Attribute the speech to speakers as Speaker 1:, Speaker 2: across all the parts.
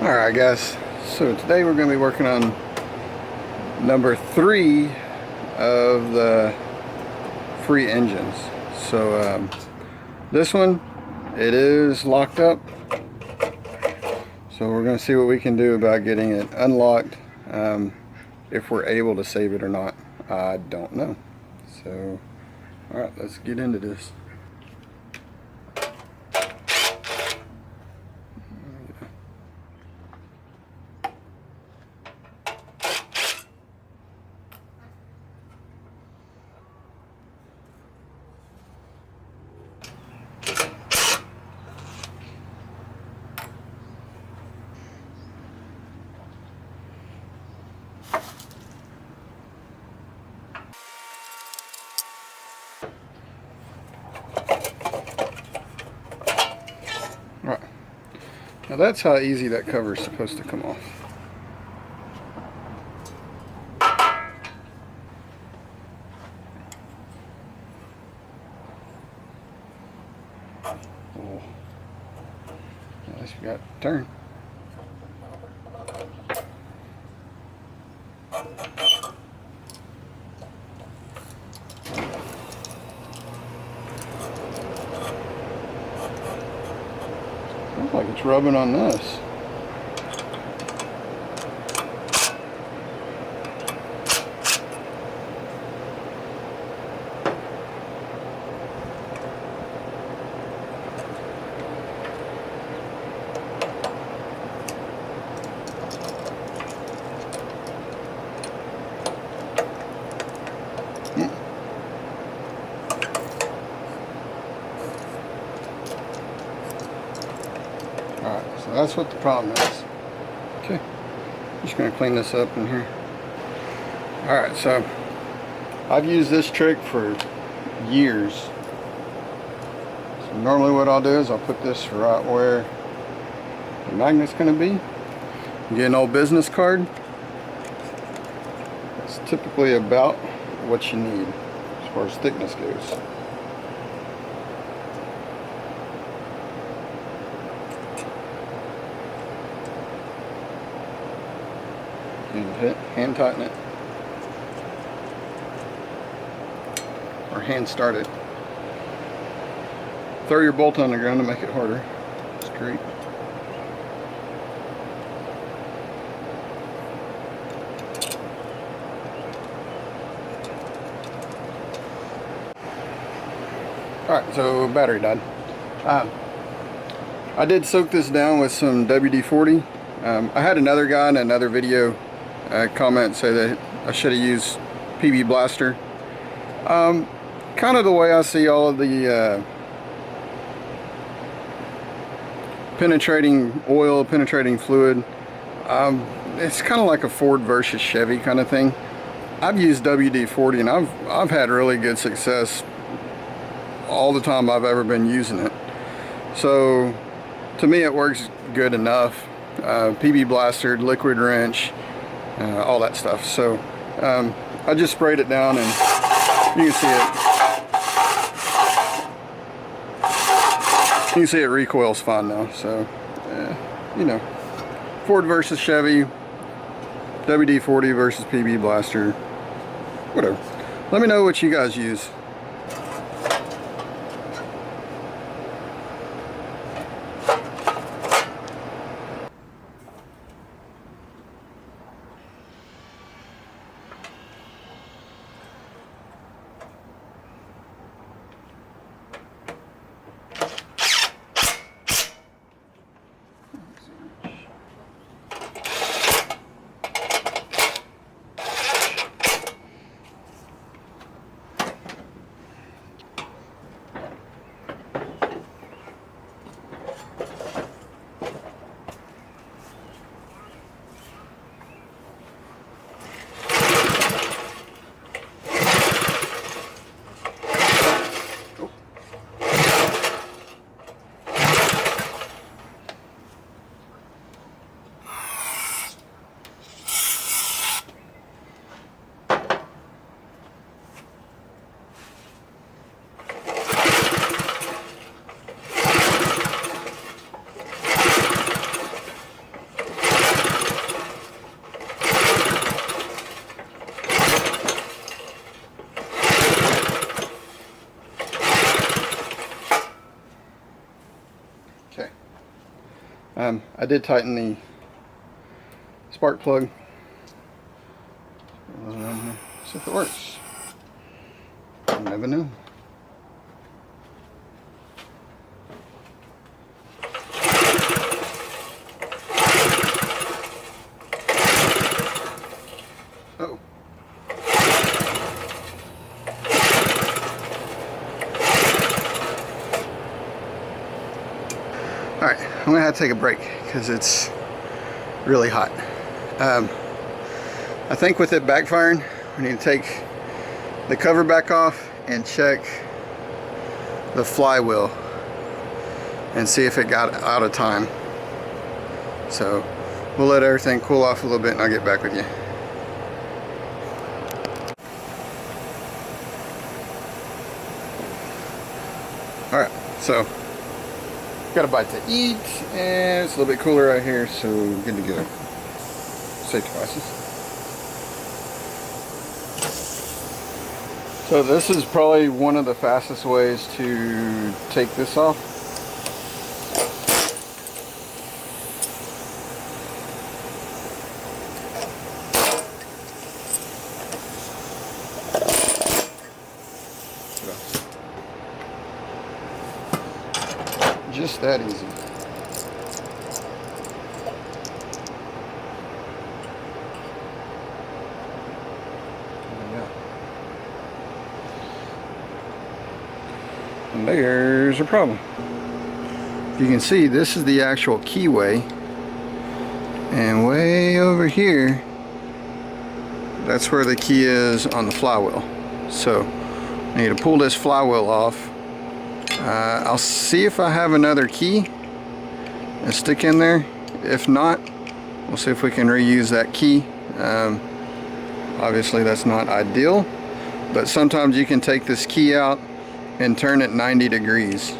Speaker 1: Alright guys, so today we're going to be working on number 3 of the free engines. So this one, it is locked up, so we're going to see what we can do about getting it unlocked. If we're able to save it or not, I don't know. So alright, let's get into this. Right. Now that's how easy that cover is supposed to come off. Oh. At least we got to turn. Looks like it's rubbing on this. Alright, so that's what the problem is. Okay, just going to clean this up in here. Alright, so I've used this trick for years. So normally what I'll do is I'll put this right where the magnet's going to be. Get an old business card. That's typically about what you need as far as thickness goes. And hand tighten it, or hand start it. Throw your bolt on the ground to make it harder. Straight. Alright, so battery died. I did soak this down with some WD-40. I had another guy in another video comment say that I should have used PB Blaster. Kind of the way I see all of the penetrating oil, penetrating fluid, it's kind of like a Ford versus Chevy kind of thing. I've used WD-40 and I've had really good success all the time I've ever been using it. So to me it works good enough. PB Blaster, liquid wrench, all that stuff. So I just sprayed it down and you can see it. You can see it recoils fine now. So you know, Ford versus Chevy, WD-40 versus PB Blaster, whatever. Let me know what you guys use. I did tighten the spark plug. See if it works. You never know. Oh. Alright, I'm going to have to take a break because it's really hot. I think with it backfiring, we need to take the cover back off and check the flywheel and see if it got out of time. So we'll let everything cool off a little bit and I'll get back with you. Alright, so got a bite to eat and it's a little bit cooler right here, so good to go. Safety glasses. So this is probably one of the fastest ways to take this off. Just that easy. And there's a problem. You can see this is the actual keyway, and way over here, that's where the key is on the flywheel. So I need to pull this flywheel off. I'll see if I have another key and stick in there. If not, we'll see if we can reuse that key. Obviously that's not ideal, but sometimes you can take this key out and turn it 90 degrees.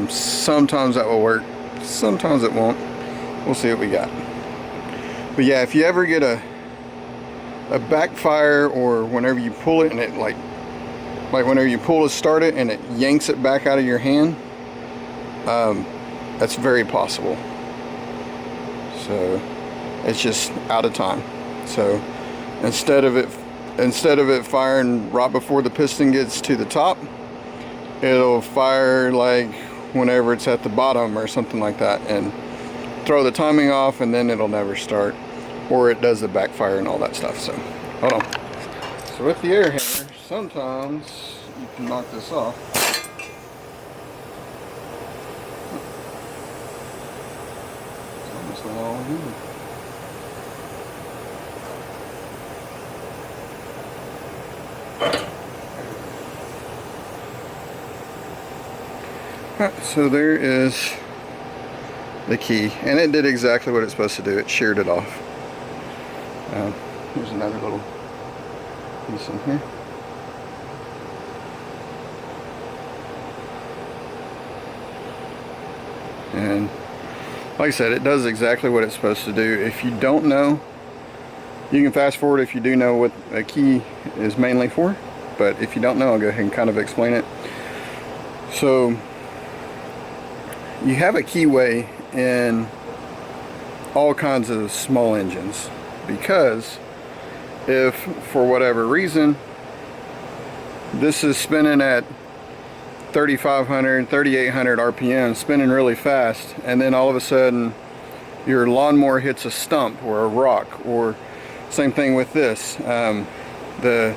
Speaker 1: Sometimes that will work, sometimes it won't. We'll see what we got. But yeah, if you ever get a backfire, or whenever you pull it and it like whenever you pull to start it and it yanks it back out of your hand, that's very possible. So it's just out of time. So instead of it firing right before the piston gets to the top, it'll fire like whenever it's at the bottom or something like that, and throw the timing off, and then it'll never start, or it does the backfire and all that stuff. So hold on. So with the air hammer, sometimes you can knock this off. It's almost all you need. Alright, so there is the key, and it did exactly what it's supposed to do. It sheared it off. Here's another little piece in here. And like I said, it does exactly what it's supposed to do. If you don't know, you can fast forward if you do know what a key is mainly for. But if you don't know, I'll go ahead and kind of explain it. So you have a keyway in all kinds of small engines, because if for whatever reason this is spinning at 3,500, 3,800 RPM, spinning really fast, and then all of a sudden your lawnmower hits a stump or a rock, or same thing with this, the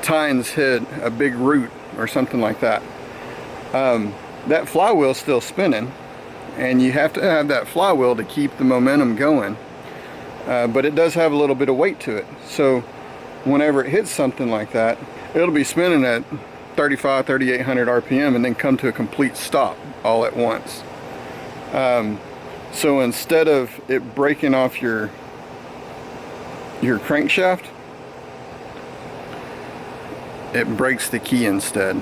Speaker 1: tines hit a big root or something like that, that flywheel's still spinning, and you have to have that flywheel to keep the momentum going, but it does have a little bit of weight to it. So whenever it hits something like that, it'll be spinning at 3,500, 3,800 RPM and then come to a complete stop all at once. So instead of it breaking off your crankshaft, it breaks the key instead.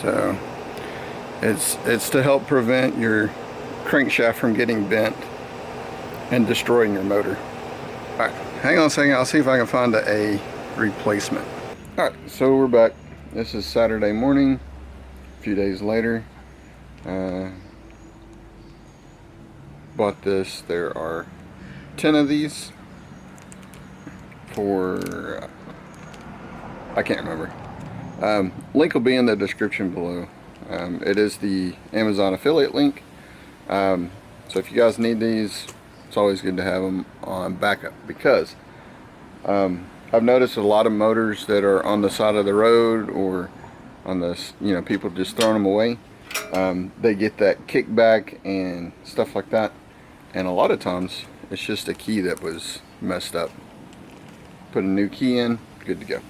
Speaker 1: So it's to help prevent your crankshaft from getting bent and destroying your motor. Alright, hang on a second, I'll see if I can find a replacement. Alright, so we're back. This is Saturday morning, a few days later. bought this. There are 10 of these for, I can't remember. Link will be in the description below. It is the Amazon affiliate link. So if you guys need these, it's always good to have them on backup, because I've noticed a lot of motors that are on the side of the road or on this, people just throwing them away. They get that kickback and stuff like that, and a lot of times it's just a key that was messed up. Put a new key in, good to go.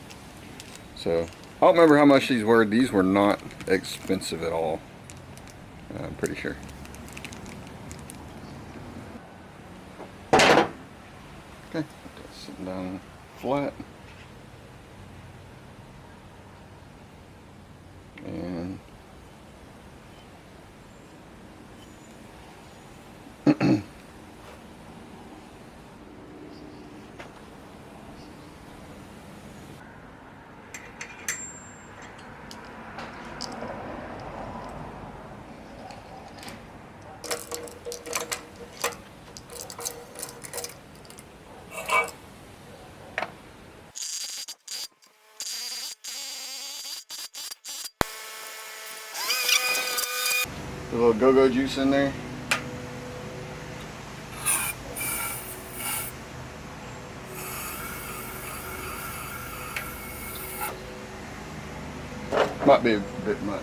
Speaker 1: So I don't remember how much these were. These were not expensive at all, I'm pretty sure. Okay, that's sitting down flat. And a little go-go juice in there. Might be a bit much.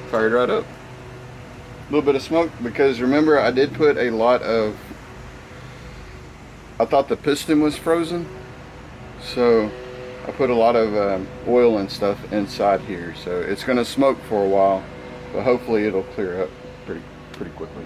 Speaker 1: Fired right up. A little bit of smoke, because remember I did put a lot of, I thought the piston was frozen, so I put a lot of oil and stuff inside here, so it's going to smoke for a while, but hopefully it'll clear up pretty quickly.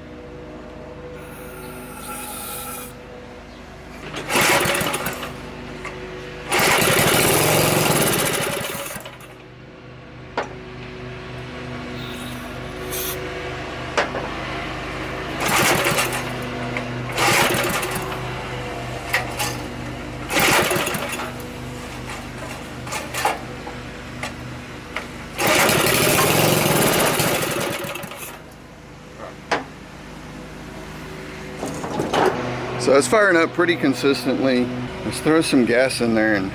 Speaker 1: So it's firing up pretty consistently. Let's throw some gas in there and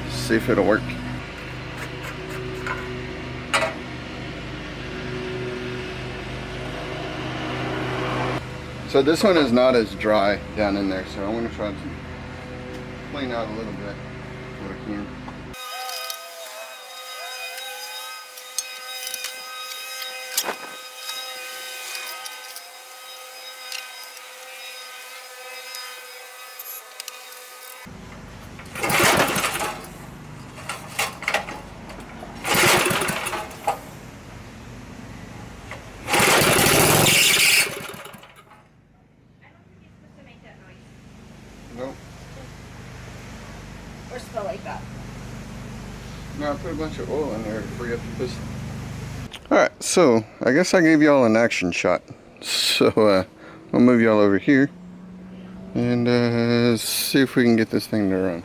Speaker 1: see if it'll work. So this one is not as dry down in there, so I'm going to try to clean out a little bit what I can. Nope.
Speaker 2: Or spill like that.
Speaker 1: No, I put a bunch of oil in there to free up the piston. Alright, so I guess I gave y'all an action shot. So I'll move y'all over here and see if we can get this thing to run.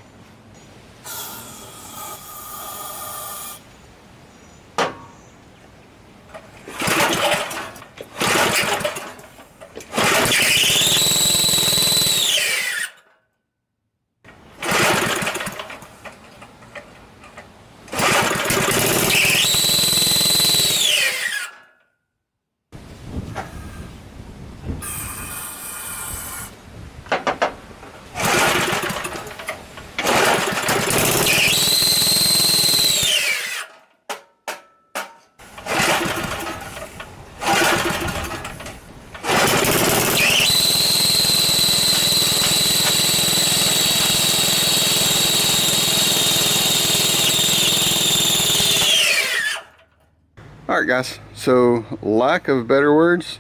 Speaker 1: Alright guys, so lack of better words,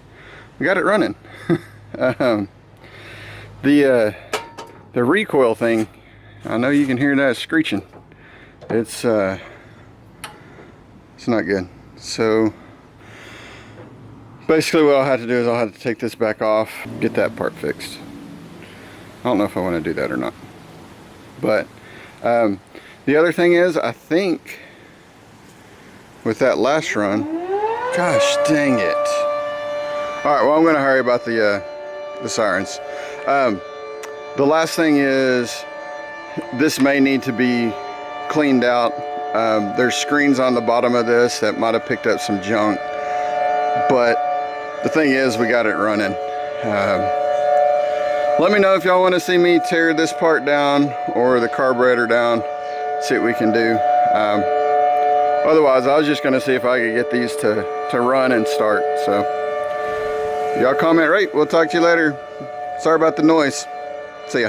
Speaker 1: we got it running. The recoil thing, I know you can hear that screeching. It's not good. So basically what I'll have to do is I'll have to take this back off, get that part fixed. I don't know if I want to do that or not, But the other thing is, I think with that last run, gosh dang it. All right, well, I'm gonna hurry about the sirens. The last thing is, this may need to be cleaned out. There's screens on the bottom of this that might have picked up some junk, but the thing is, we got it running. Let me know if y'all want to see me tear this part down or the carburetor down, see what we can do. Otherwise, I was just going to see if I could get these to run and start. So y'all comment right. We'll talk to you later. Sorry about the noise. See ya.